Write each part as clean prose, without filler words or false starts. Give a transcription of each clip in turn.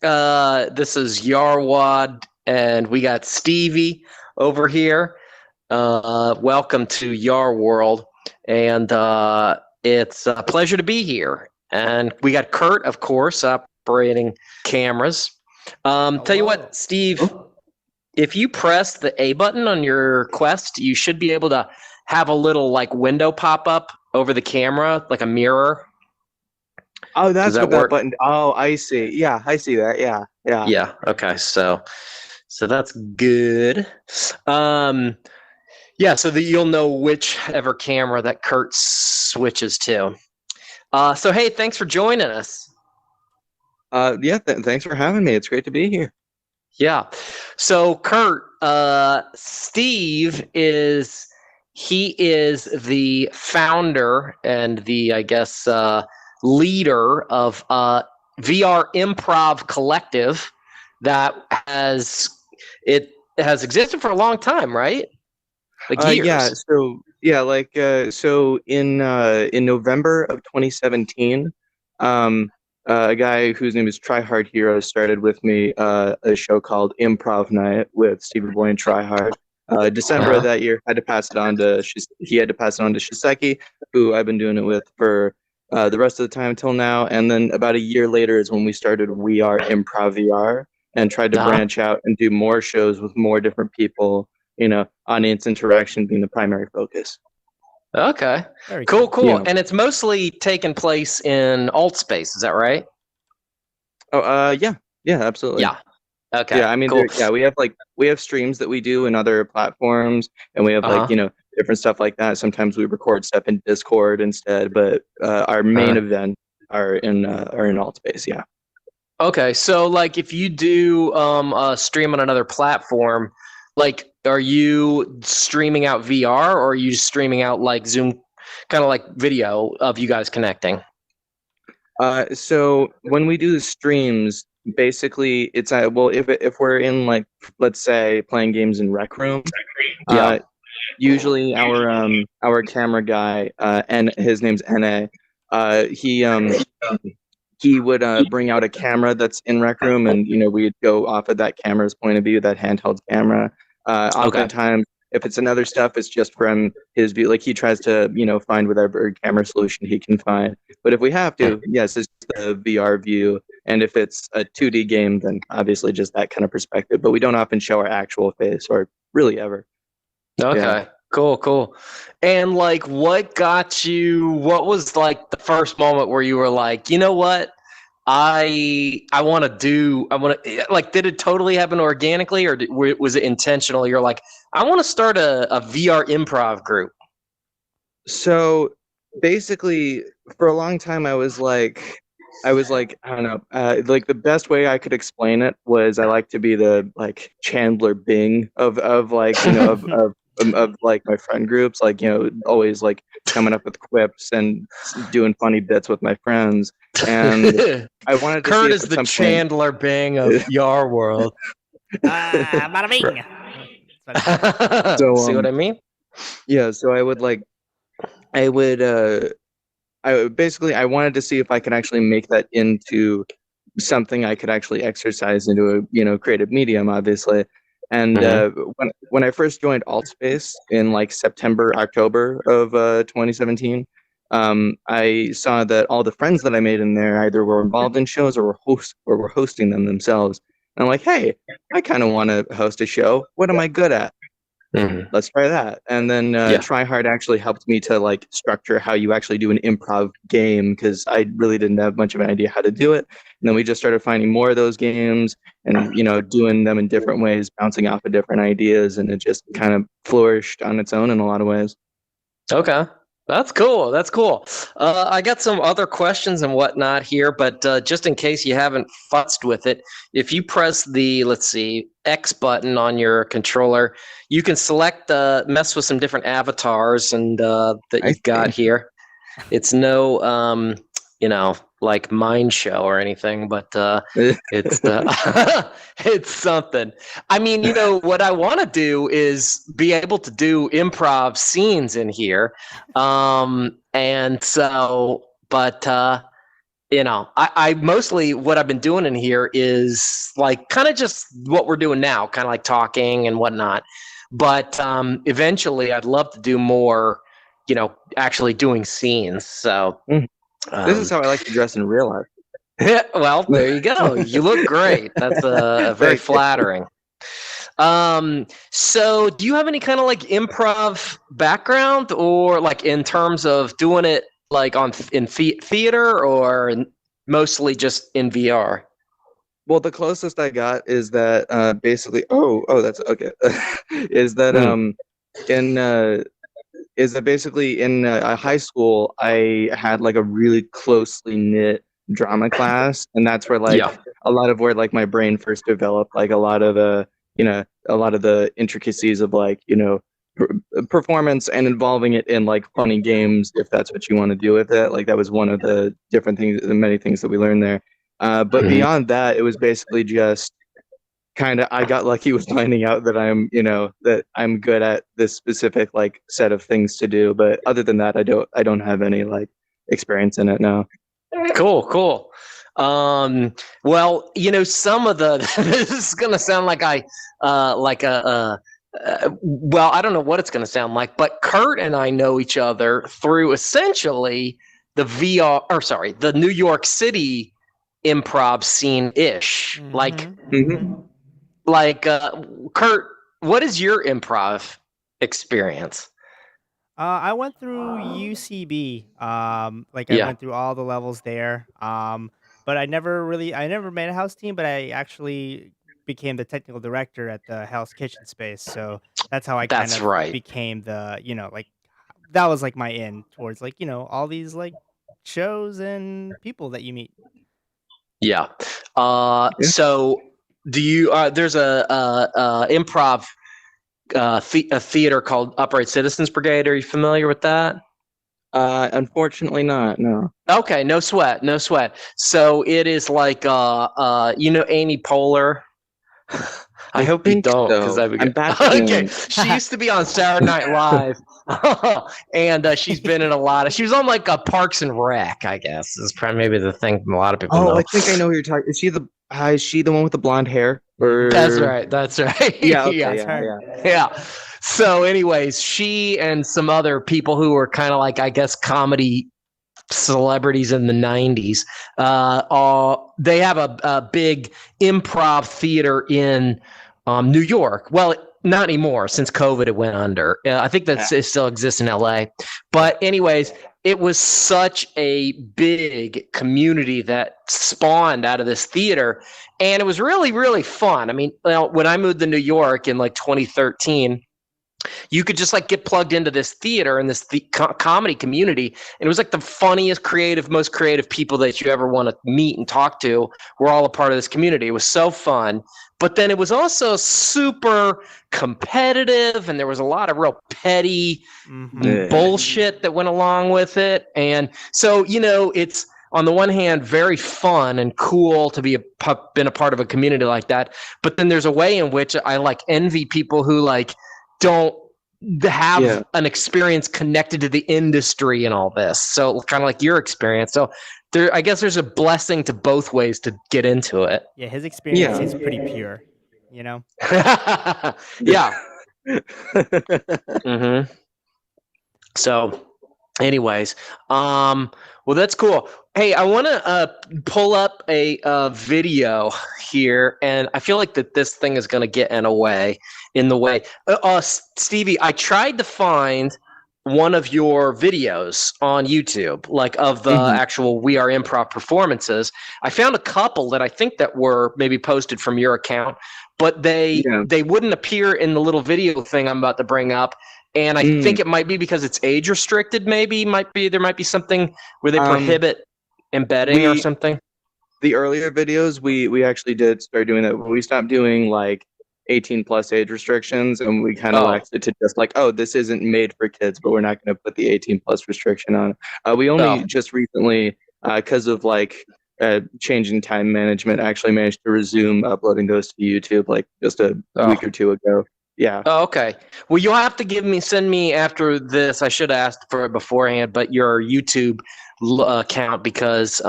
This is Yarworld, and we got Stevie over here. Welcome to Yarworld, and it's a pleasure to be here. And we got Kurt, of course, operating cameras. Tell you what, Steve, if you press the A button on your Quest, you should be able to have a little window pop up over the camera, like a mirror. Oh, that's what that button. Oh, I see. Yeah, I see that. Yeah. Yeah. Okay. So that's good. Yeah. So that you'll know whichever camera that Kurt switches to. So hey, thanks for joining us. Yeah. Thanks for having me. It's great to be here. Yeah. So Kurt, Steve is the founder and the, I guess, leader of VR Improv Collective that has existed for a long time, right? Years. So in November of 2017, a guy whose name is Tryhard Hero started with me a show called Improv Night with Stevieboy and Tryhard. December of that year, he had to pass it on to Shiseki, who I've been doing it with for the rest of the time until now. And then about a year later is when we started We Are Improv VR and tried to branch out and do more shows with more different people, audience interaction being the primary focus. Okay. Very cool. Yeah. And it's mostly taken place in alt space, is that right? Oh, yeah, absolutely. Yeah. Okay. Yeah, I mean, cool. we have streams that we do in other platforms, and we have different stuff like that. Sometimes we record stuff in Discord instead, but our main events are in alt space. Yeah. Okay, so if you do a stream on another platform, are you streaming out VR or are you streaming out Zoom, kind of video of you guys connecting? So when we do the streams, basically it's if we're in let's say playing games in Rec Room, usually our camera guy and his name's NA, he would bring out a camera that's in Rec Room, and we'd go off of that camera's point of view, that handheld camera. Oftentimes, if it's another stuff, it's just from his view. He tries to find whatever camera solution he can find. But if we have to, yes, it's the VR view. And if it's a 2D game, then obviously just that kind of perspective. But we don't often show our actual face, or really ever. Okay. Yeah. Cool. And what was the first moment where you were like, you know what? I want to did it totally happen organically, or was it intentional? You're like, I want to start a VR improv group. So basically for a long time, I was like, I don't know, the best way I could explain it was I like to be the Chandler Bing of my friend groups, always coming up with quips and doing funny bits with my friends. And I wanted to Kurt is the Chandler Bing of Yarworld. Bada bing. So, see what I mean? Yeah. So I wanted to see if I could actually make that into something I could actually exercise into a creative medium, obviously. And when I first joined AltSpace in September, October of 2017, I saw that all the friends that I made in there either were involved in shows or were hosting them themselves. And I'm like, hey, I kind of want to host a show. What am I good at? Let's try that. And then Tryhard actually helped me to structure how you actually do an improv game, because I really didn't have much of an idea how to do it. And then we just started finding more of those games and doing them in different ways, bouncing off of different ideas, and it just kind of flourished on its own in a lot of ways. Okay. That's cool. I got some other questions and whatnot here, but just in case you haven't futzed with it, if you press the, X button on your controller, you can select mess with some different avatars and that you've got here. It's no, Mind Show or anything, but it's it's something. I mean, what I want to do is be able to do improv scenes in here, and so, but I mostly what I've been doing in here is like kind of just what we're doing now, kind of like talking and whatnot. But eventually, I'd love to do more, actually doing scenes. So This is how I like to dress in real life. well, there you go. You look great. That's very flattering. So do you have any kind of like improv background, or like in terms of doing it like in theater, or mostly just in VR? Well, the closest I got is that basically. That's okay. Is that basically in high school I had like a really closely knit drama class, and that's where like a lot of where like my brain first developed like a lot of the intricacies of like performance and involving it in like funny games, if that's what you want to do with it. Like that was one of the different things, the many things that we learned there. But beyond that, it was basically just kind of I got lucky with finding out that I'm good at this specific like set of things to do. But other than that, I don't have any like experience in it now. Cool. Well, some of the this is gonna sound like well, I don't know what it's gonna sound like, but Kurt and I know each other through essentially the New York City improv scene ish. Kurt, what is your improv experience? I went through UCB. I went through all the levels there. But I never made a house team, but I actually became the technical director at the Hell's Kitchen space. So that's how I kind of became that was like my in towards all these like shows and people that you meet. Yeah. So do you? There's a improv a theater called Upright Citizens Brigade. Are you familiar with that? Unfortunately not, no. Okay, no sweat. So it is like Amy Poehler. I hope you don't, because I'm bad. Okay, she used to be on Saturday Night Live, and she's been in a lot of. She was on like a Parks and Rec, I guess. Is probably maybe the thing a lot of people know. I think I know who you're talking. Is she the one with the blonde hair? Or... That's right. Yeah, okay, yeah. So, anyways, she and some other people who were kind of like, I guess, comedy celebrities in the 90s, they have a big improv theater in New York. Well, not anymore, since COVID it went under. I think that it still exists in LA. But anyways, it was such a big community that spawned out of this theater, and it was really, really fun. I mean, when I moved to New York in like 2013, you could just like get plugged into this theater and this comedy community, and it was like the funniest, most creative people that you ever want to meet and talk to were all a part of this community. It was so fun, but then it was also super competitive, and there was a lot of real petty bullshit that went along with it. And so, it's on the one hand very fun and cool to been a part of a community like that, but then there's a way in which I like envy people who like don't have an experience connected to the industry and all this. So kind of like your experience. So I guess there's a blessing to both ways to get into it. Yeah, his experience is pretty pure, Yeah. So anyways, well, that's cool. Hey, I want to pull up a video here, and I feel like that this thing is going to get in the way. Stevie, I tried to find one of your videos on YouTube, like of the actual We Are Improv performances. I found a couple that I think that were maybe posted from your account, but they wouldn't appear in the little video thing I'm about to bring up. And I think it might be because it's age restricted. Maybe there might be something where they prohibit embedding or something. The earlier videos, we actually did start doing that. We stopped doing like 18 plus age restrictions, and we kind of left it to just like, this isn't made for kids, but we're not going to put the 18 plus restriction on. We only just recently, because of like changing time management, actually managed to resume uploading those to YouTube like just a week or two ago. Yeah. Oh, okay. Well, you'll have to send me after this. I should have asked for it beforehand, but your YouTube account, because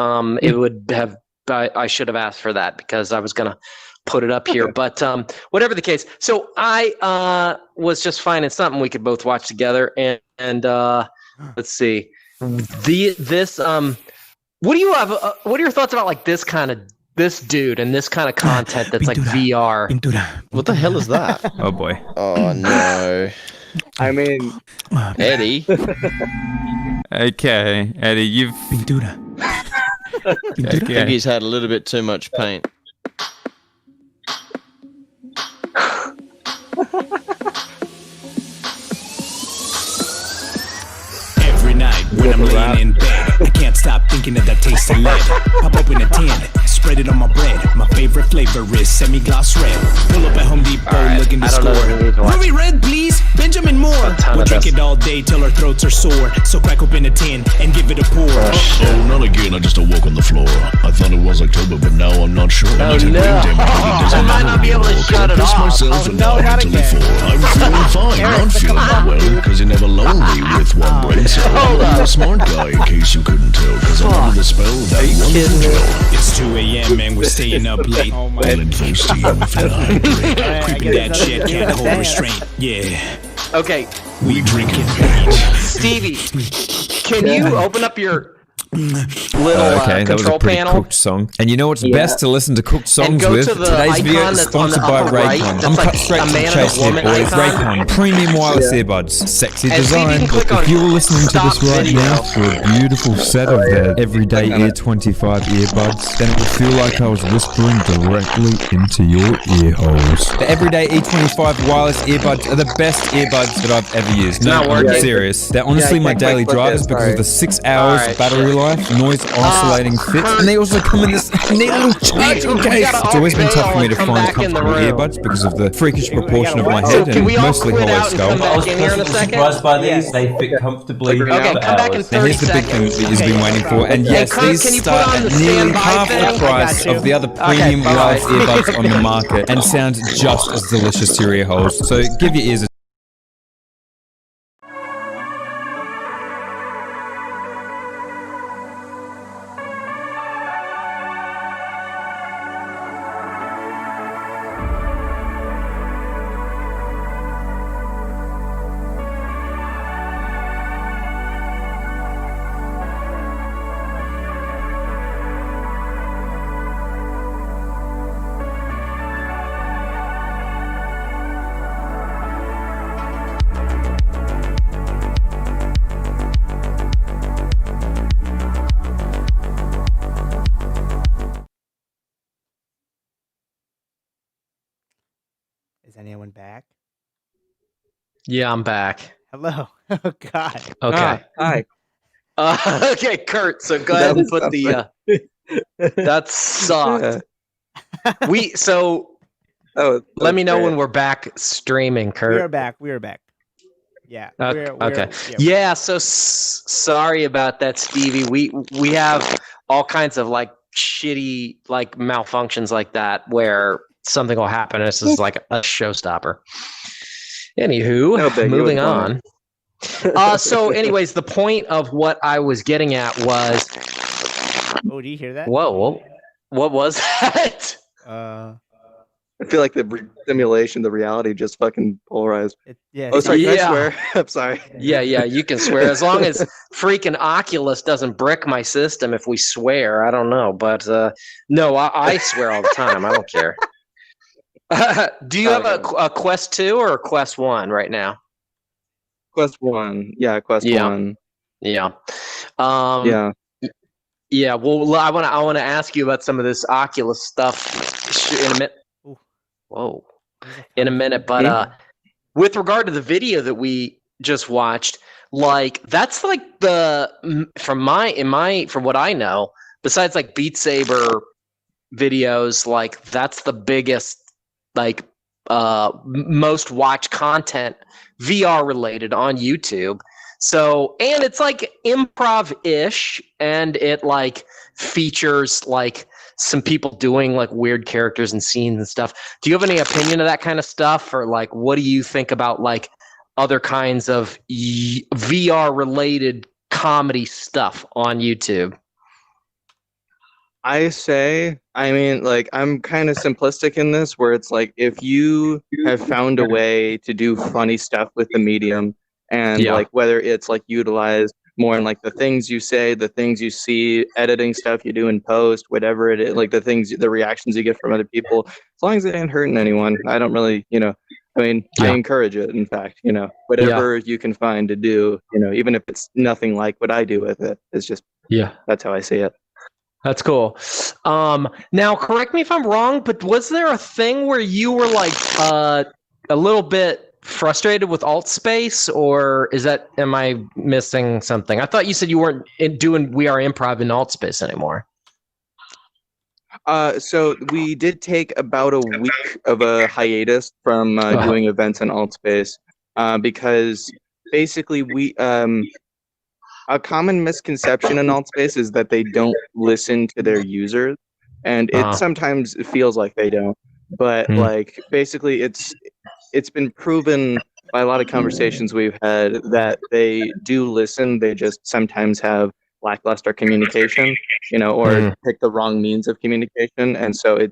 it would have. I should have asked for that because I was gonna put it up here. But whatever the case, so I was just finding something we could both watch together, and let's see, this what do you have? What are your thoughts about like this dude and this kind of content that's like VR? What the hell is that? Oh boy. Oh no. I mean, Eddie. Okay, Eddie, you've. I think he's had a little bit too much paint. Every night when I'm laying in bed, I can't stop thinking of that taste of lead. Pop open a tin, spread it on my bread. My favorite flavor is semi-gloss red. Pull up at Home Depot, looking to score. Ruby red, please, Benjamin Moore. We'll drink it all day till our throats are sore. So crack open a tin and give it a pour. Oh, not again. I just awoke on the floor. I thought it was October, but now I'm not sure. Oh, no. I might not be able to shut it off. Myself and no, now not mentally again. full. I'm feeling fine, not feeling that well, because you never loaned me with one brain cell. I'm a smart guy, in case you couldn't tell, because I'm under the spell of that wonderful gel. It's 2 a.m. and we're staying up late. Oh my Feeling thirsty and feeling hydrated. Creeping that shit, can't hold restraint. Yeah, Okay, we drinking page. Stevie, can you open up your little Okay, that was a control pretty panel? cooked song. And you know what's best to listen to cooked songs go with? to the Today's video icon is that's on the sponsored by upper right, Raycon. that's I'm like cut straight a to the man and a chase here, woman boys. icon. Raycon, premium wireless earbuds. Sexy And Stevie design, can click but on if you were listening to stop this right video. now through a beautiful set of their everyday Ear 25 earbuds, then it would feel like I was whispering directly into your ear holes. The everyday E25 wireless earbuds are the best earbuds that I've ever used. No, not I'm working. serious. They're honestly I my can't quite daily click it, drivers because of the 6 hours Alright, of battery life, noise isolating fit, and they also come in this neat little charging case. It's always been tough for me to find comfortable earbuds because of the freakish proportion of my head Can and we all mostly quit hollow out and skull. come back in here in a second? Surprised by these, they fit comfortably. Okay, for come back in hours. 30 Now here's the big thing seconds. that you've been waiting for, and yes, Kurt, these can you put start on at the nearly standby half thing? the price I got you. of the other premium bye-bye. wireless earbuds on the market and sound just as delicious to your ear holes. So give your ears a Is anyone back? Yeah, I'm back. Hello. Oh God. Okay. hi. Okay, Kurt. So go ahead and put the. That sucked. Oh, Let me know great. when we're back streaming, Kurt. We are back. We are back. Yeah. Okay. Yeah. So sorry about that, Stevie. We have all kinds of like shitty like malfunctions like that where something will happen and this is like a showstopper. Anywho, No big, moving it was on. So anyways, the point of what I was getting at was, Oh, do you hear that? whoa, what was that? I feel like the simulation, the reality just fucking polarized. Yeah. Oh, sorry, can I Yeah. swear? I'm sorry. Yeah, you can swear as long as freaking Oculus doesn't brick my system. If we swear, I don't know, but no, I swear all the time. I don't care. Do you have a Quest 2 or a Quest 1 right now? Quest 1. Yeah, Quest Yeah. 1. Yeah. Yeah. Yeah. Well, I want to ask you about some of this Oculus stuff in a minute. Ooh. Whoa. In a minute, but with regard to the video that we just watched, like that's like from what I know, besides like Beat Saber videos, like that's the biggest like most watched content VR related on YouTube. So, and it's like improv-ish, and it like features like some people doing like weird characters and scenes and stuff. Do you have any opinion of that kind of stuff, or like what do you think about like other kinds of VR related comedy stuff on YouTube? I mean, like, I'm kind of simplistic in this, where it's like, if you have found a way to do funny stuff with the medium, and like whether it's like utilized more in like the things you say, the things you see, editing stuff you do in post, whatever it is, like the reactions you get from other people, as long as it ain't hurting anyone, I don't really, I mean, I encourage it. In fact, whatever you can find to do, even if it's nothing like what I do with it, it's just, that's how I see it. That's cool. Now, correct me if I'm wrong, but was there a thing where you were like a little bit frustrated with alt space, or am I missing something? I thought you said you weren't doing We Are Improv in alt space anymore. So we did take about a week of a hiatus from doing events in alt space, because basically a common misconception in alt space is that they don't listen to their users, and it sometimes feels like they don't. But like basically, it's been proven by a lot of conversations we've had that they do listen. They just sometimes have lackluster communication, or pick the wrong means of communication, and so I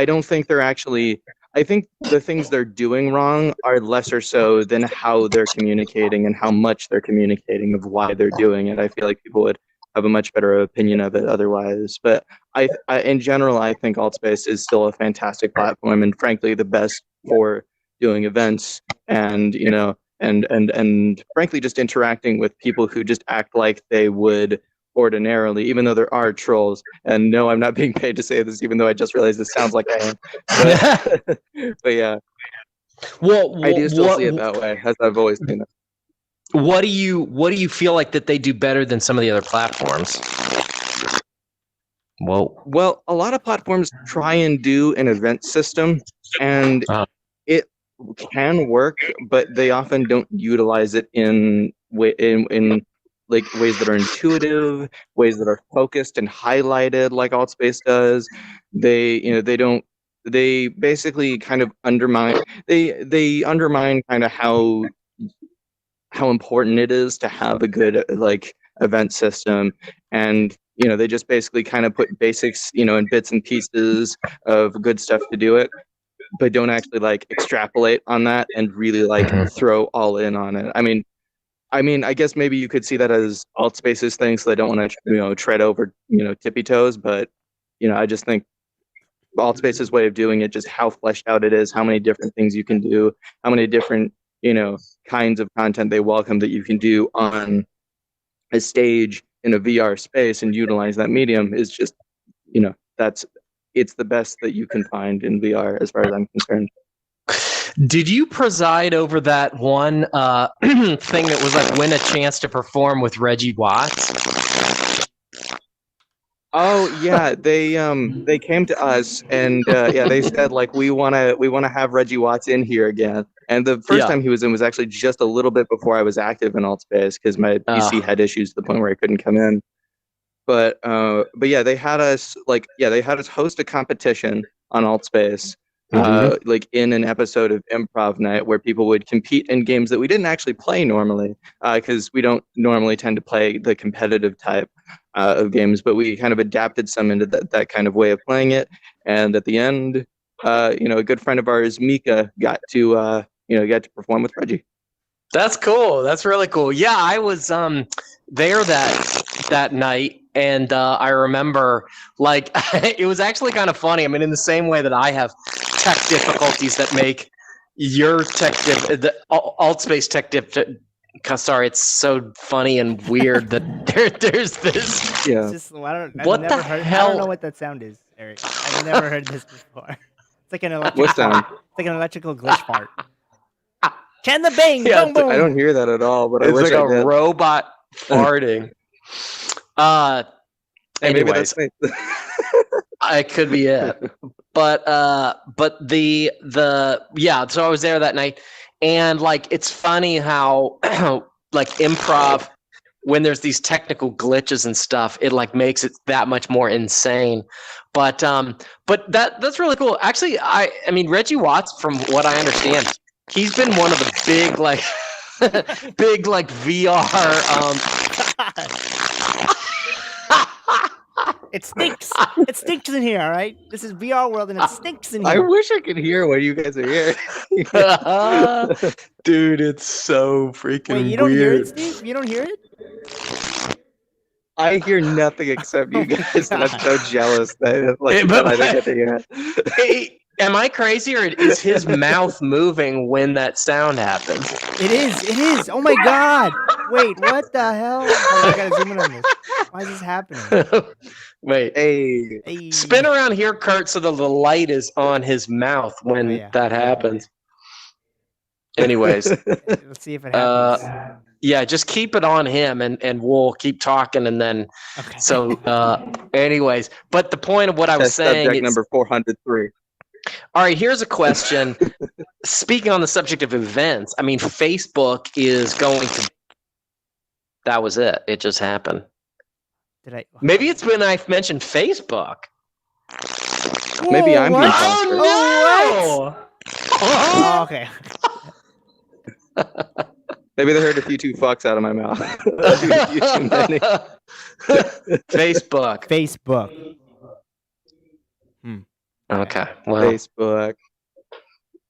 don't think they're actually. I think the things they're doing wrong are lesser so than how they're communicating and how much they're communicating of why they're doing it. I feel like people would have a much better opinion of it otherwise. But I in general, I think AltSpace is still a fantastic platform, and frankly, the best for doing events and and frankly, just interacting with people who just act like they would ordinarily, even though there are trolls. And no, I'm not being paid to say this, even though I just realized this sounds like I am. But yeah, I do still see it that way, as I've always seen it. What do you feel like that they do better than some of the other platforms? Well, a lot of platforms try and do an event system, and it can work, but they often don't utilize it in like ways that are intuitive, ways that are focused and highlighted, like AltSpace does. They basically kind of undermine. They undermine kind of how important it is to have a good like event system, and they just basically kind of put basics, in bits and pieces of good stuff to do it, but don't actually like extrapolate on that and really like throw all in on it. I mean, I guess maybe you could see that as AltSpace's thing, so they don't want to, tread over, tippy toes. But, I just think AltSpace's way of doing it, just how fleshed out it is, how many different things you can do, how many different, kinds of content they welcome that you can do on a stage in a VR space and utilize that medium is just, it's the best that you can find in VR as far as I'm concerned. Did you preside over that one thing that was like win a chance to perform with Reggie Watts? Oh yeah, they came to us and they said like we wanna have Reggie Watts in here again. And the first time he was in was actually just a little bit before I was active in AltSpace because my PC had issues to the point where I couldn't come in. But yeah, they had us host a competition on AltSpace. Like in an episode of Improv Night where people would compete in games that we didn't actually play normally because we don't normally tend to play the competitive type of games, but we kind of adapted some into that kind of way of playing it. And at the end, a good friend of ours, Mika, got to perform with Reggie. That's cool. That's really cool. Yeah, I was there that night, and I remember like it was actually kind of funny. I mean, in the same way that I have tech difficulties that make your the AltSpace tech sorry, it's so funny and weird that there's this. Yeah. It's just, I don't know what that sound is, Eric. I've never heard this before. It's like an electrical. What sound? It's like an electrical glitch fart. Can the bang? Yeah, boom, boom. I don't hear that at all, but it's I wish like a robot farting. Anyways, maybe that's it could be it. But the so I was there that night, and like it's funny how like improv when there's these technical glitches and stuff, it like makes it that much more insane. But that's really cool. Actually, I mean Reggie Watts, from what I understand, he's been one of the big like big like VR. It stinks. It stinks in here. All right. This is VR world, and it stinks in here. I wish I could hear what you guys are hearing. Dude, it's so freaking Wait, you don't weird. hear it, Steve? You don't hear it? I hear nothing except you guys, and I'm so jealous that like that I don't get to hear it. Hey, am I crazy, or is his mouth moving when that sound happens? It is. It is. Oh my God. Wait, what the hell? Oh, I gotta zoom in on this. Why is this happening? Wait, Hey, spin around here, Kurt, so that the light is on his mouth when that happens. Anyways, Let's see if it happens. yeah, just keep it on him, and we'll keep talking, and then. Okay. So, anyways, but the point of what I was test saying subject is, number 403. all right, here's a question. Speaking on the subject of events, I mean, Facebook is going to. That was it. It just happened. Did I? Maybe it's when I mentioned Facebook. Maybe I'm being Oh, no! Oh, okay. Maybe they heard a few too fucks out of my mouth. Too many. Facebook. Facebook. Okay. Well, Facebook.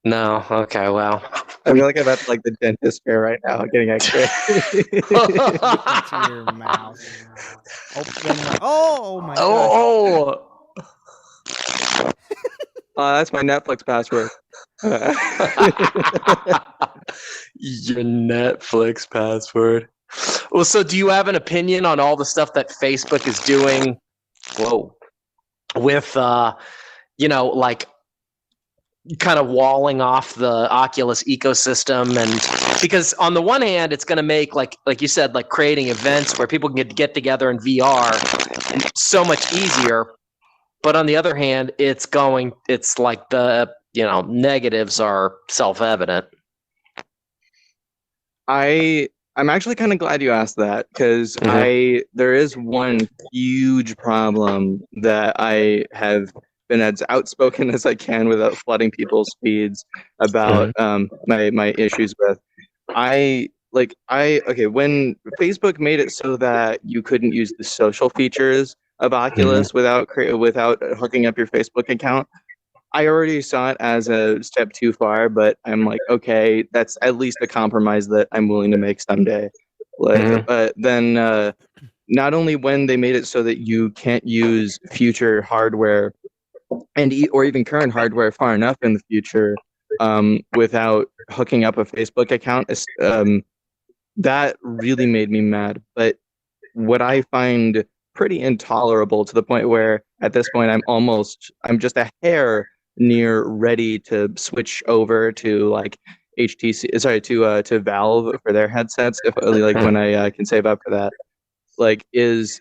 no. Okay. Well. I feel like I'm at like the dentist fair right now, getting X-ray. Into your mouth. Open. Oh my God. Oh. That's my Netflix password. Your Netflix password. Well, so do you have an opinion on all the stuff that Facebook is doing? Whoa. With, like kind of walling off the Oculus ecosystem, and because on the one hand, it's going to make like you said, like creating events where people can get together in VR so much easier. But on the other hand, it's like the negatives are self-evident. I'm actually kind of glad you asked that, because there is one huge problem that I have been as outspoken as I can without flooding people's feeds about my issues with. When Facebook made it so that you couldn't use the social features of Oculus without hooking up your Facebook account, I already saw it as a step too far, but I'm like, okay, that's at least a compromise that I'm willing to make someday. But then not only when they made it so that you can't use future hardware or even current hardware far enough in the future without hooking up a Facebook account, that really made me mad. But what I find pretty intolerable, to the point where at this point I'm just a hair near ready to switch over to like to Valve for their headsets, if when I can save up for that, is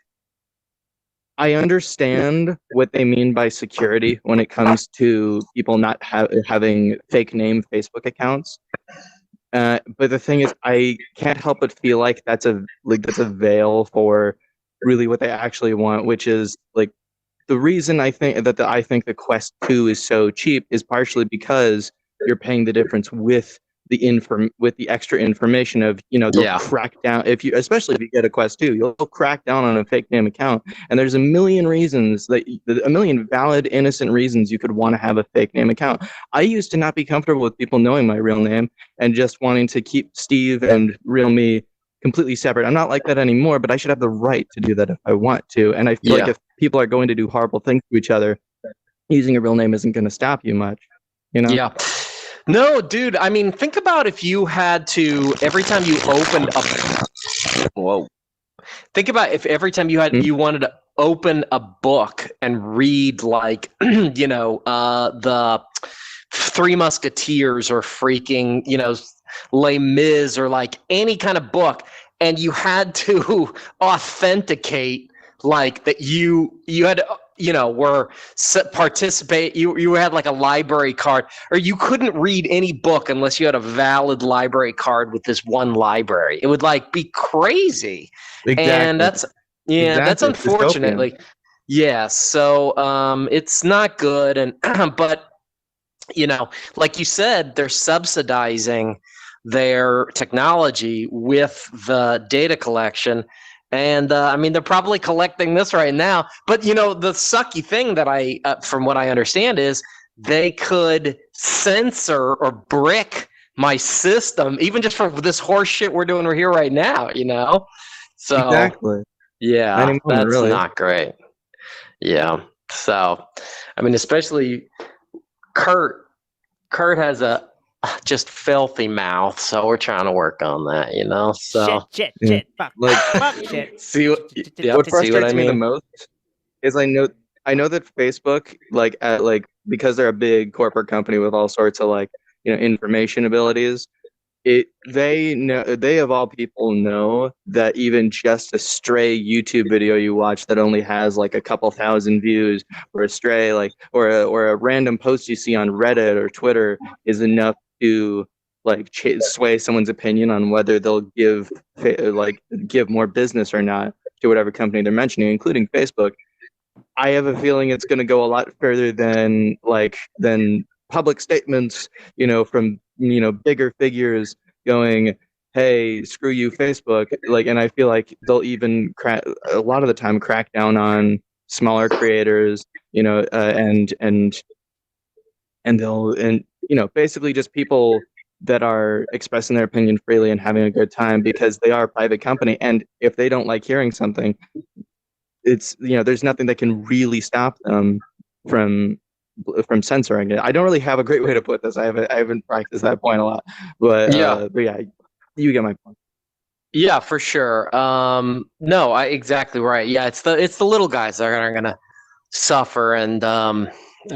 I understand what they mean by security when it comes to people not having fake name Facebook accounts. But the thing is, I can't help but feel like that's a veil for really what they actually want, which is like the reason I think the Quest 2 is so cheap is partially because you're paying the difference with the extra information of, they'll crack down especially if you get a Quest 2, you'll crack down on a fake name account, and there's a million valid, innocent reasons you could want to have a fake name account. I used to not be comfortable with people knowing my real name and just wanting to keep Steve and real me completely separate. I'm not like that anymore, but I should have the right to do that if I want to. And I feel like if people are going to do horrible things to each other, using a real name isn't going to stop you much. Yeah. No, dude. I mean, think about if you had to every time you opened up. Whoa. Think about if every time you wanted to open a book and read like the Three Musketeers or freaking Les Mis or like any kind of book, and you had to authenticate like that you had were participate. You had like a library card, or you couldn't read any book unless you had a valid library card with this one library. It would like be crazy, and that's unfortunately, yeah. So it's not good, and but like you said, they're subsidizing their technology with the data collection. And I mean, they're probably collecting this right now. But, the sucky thing that from what I understand is they could censor or brick my system, even just for this horse shit we're doing here right now, So, exactly. Yeah, that's not great. Yeah. So, I mean, especially Kurt has a just filthy mouth, so we're trying to work on that, So shit, fuck, shit. See what frustrates I mean? me the most is I know that Facebook, because they're a big corporate company with all sorts of information abilities, they of all people know that even just a stray YouTube video you watch that only has like a couple thousand views, or a stray or a random post you see on Reddit or Twitter is enough to sway someone's opinion on whether they'll give more business or not to whatever company they're mentioning, including Facebook. I have a feeling it's going to go a lot further than public statements, from bigger figures going, "Hey, screw you, Facebook!" And I feel like they'll even a lot of the time crack down on smaller creators, and they'll basically just people that are expressing their opinion freely and having a good time because they are a private company. And if they don't like hearing something, it's there's nothing that can really stop them from censoring it. I don't really have a great way to put this. I haven't practiced that point a lot, but yeah, you get my point. Yeah, for sure. No, exactly right. Yeah, it's the little guys that are going to suffer, and I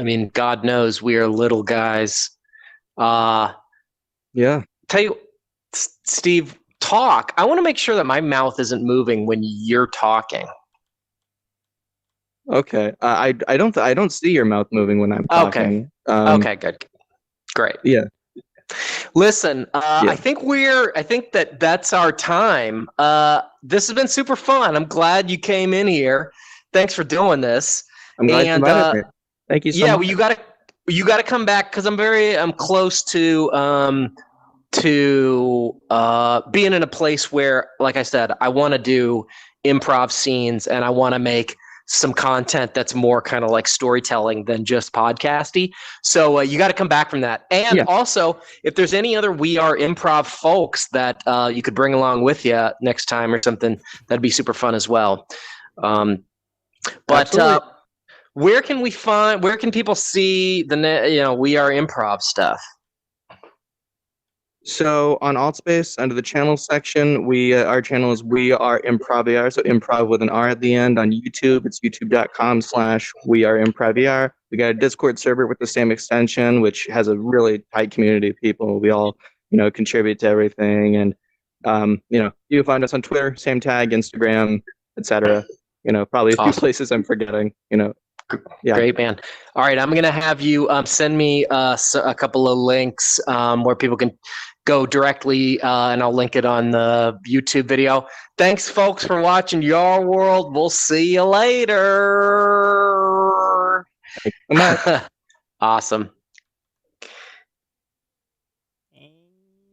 mean, God knows we are little guys. Yeah. Tell you, Steve, talk. I want to make sure that my mouth isn't moving when you're talking. Okay. I don't see your mouth moving when I'm talking. Okay. Good. Great. Yeah. Listen, I think that's our time. This has been super fun. I'm glad you came in here. Thanks for doing this. I'm glad you invited me. Thank you so much. Yeah, well, you gotta come back because I'm close to being in a place where, like I said, I want to do improv scenes and I want to make some content that's more kind of like storytelling than just podcasty. So you got to come back from that. And also, if there's any other We Are Improv folks that you could bring along with you next time or something, that'd be super fun as well. But where can people see the We Are Improv stuff? So on Altspace, under the channel section, our channel is We Are Improv VR, so improv with an R at the end. On YouTube, it's youtube.com/We Are Improv VR. We got a Discord server with the same extension, which has a really tight community of people. We all, contribute to everything. And, you can find us on Twitter, same tag, Instagram, etc. Probably a few places I'm forgetting, Yeah. Great, man. All right, I'm going to have you send me a couple of links where people can go directly, and I'll link it on the YouTube video. Thanks, folks, for watching Yarworld. We'll see you later. Thanks so much. Awesome.